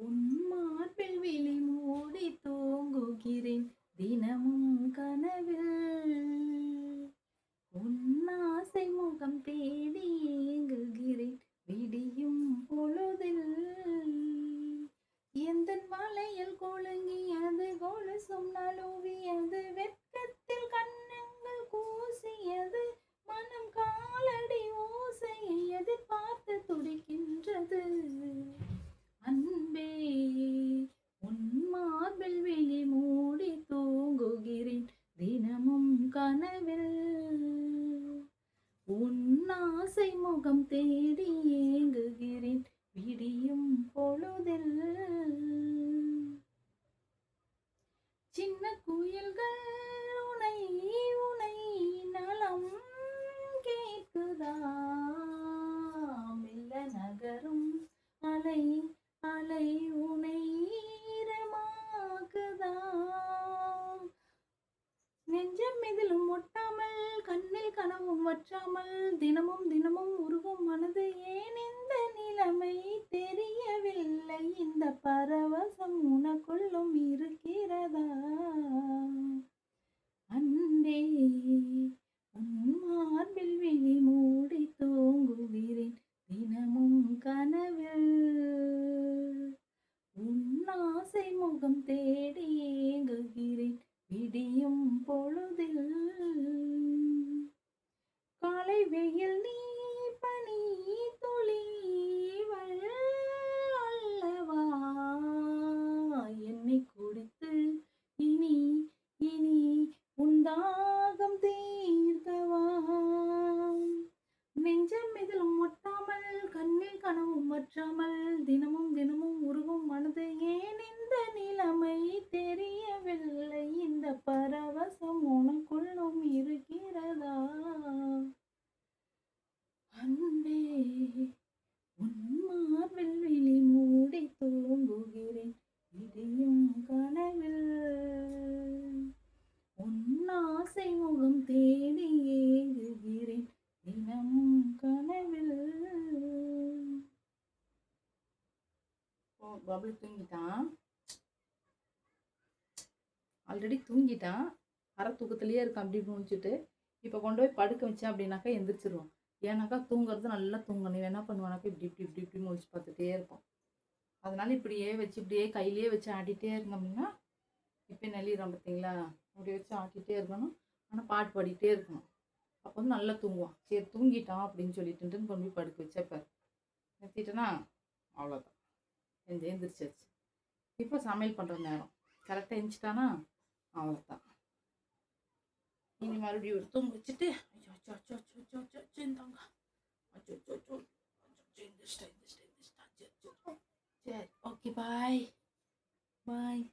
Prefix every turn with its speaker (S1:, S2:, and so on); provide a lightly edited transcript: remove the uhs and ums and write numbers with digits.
S1: உன் மார்பில் விழி மூடி தூங்குகிறேன் தினமும் கனவில். உன் ஆசை முகம் தேடி ஏங்குகிறேன் விடியும் பொழுதில். எந்தன் வளையல் கொழுங்கியது கொலுசும் நழுவியது வெட்கத்தில் கண்ணங்கள் கூசியது மனம் காலடி ஓசையை எதிர்பார்த்து துடிக்கின்றது. அன்பே உன் மார்பில் விழி மூடி தூங்குகிறேன் தினமும் கனவில். உன் ஆசை முகம் தேடி ஏங்குகிறேன் விடியும் பொழுதில். சின்ன குயில்கள் உனை உனை நலம் கேட்குதா? மெல்ல நகரும் அலை அலை உனை ஈரமாக்குதா? நெஞ்சம் இதிலும் ஒட்டாமல் கண்ணில் கனவும் வற்றாமல் தினமும் தினமும் உருகும் மனது ஏன் இந்த நிலைமை தெரியவில்லை. இந்த பரவசம் உனக்குள்ளும் இருக்கிறதா? அன்பே உன் மார்பில் விழி மூடி தூங்குகிறேன் தினமும் கனவில். உன் ஆசை முகம் தேடி ஏங்குகிறேன் விடியும் பொழுதில். காலை வெயில் நீ பனி துளி அல்லவா? என்னை குடித்து இனி இனி உந்தாகம் தீர்க்கவா? நெஞ்சம் இதிலும் ஒட்டாமல் கண்ணில் கனவும் வற்றாமல் தினமும் தினமும் உருகும் மனது ஏன் இந்த நிலைமை தெரியவில்லை. இந்த பரவசம் உனக்குள்ளும் இருக்கிறதா? அன்பே உன் மார்பில் விழி மூடி தூங்குகிறேன் விடியும் கனவில். உன் ஆசை முகம் தேடி ஏங்குகிறேன் தினமும் கனவில். பபுள் தூங்கிட்டான், ஆல்ரெடி தூங்கிட்டான். அரை தூக்கத்துலேயே இருக்கான் அப்படி முடிச்சுட்டு. இப்போ கொண்டு போய் படுக்க வச்சேன் அப்படின்னாக்கா எந்திரிச்சிருவான். ஏன்னாக்கா தூங்குறது நல்லா தூங்கணும். என்ன பண்ணுவானாக்கா இப்படி இப்படி இப்படி இப்படி முடிச்சு பார்த்துட்டே இருப்பான். அதனால இப்படியே வச்சு இப்படியே கையிலேயே வச்சு ஆட்டிகிட்டே இருந்தோம்னா இப்போ நெளிடுறான் பார்த்தீங்களா? அப்படி வச்சு ஆட்டிகிட்டே இருக்கணும். ஆனால் பாட்டு பாடிக்கிட்டே இருக்கணும். அப்போ வந்து நல்லா தூங்குவான். சரி தூங்கிட்டான் அப்படின்னு சொல்லிட்டுன்னு கொண்டு போய் படுக்க வச்சேன். நிறுத்திட்டேன்னா அவ்வளோதான், எந்திரிச்சாச்சு. இப்போ சமையல் பண்ணுற நேரம். கரெக்டாக எழுந்திரிச்சிட்டானா அவ்வளோதான். இனி மறுபடியும் ஒரு தூங்க வச்சுட்டு சரி ஓகே பாய் பாய்.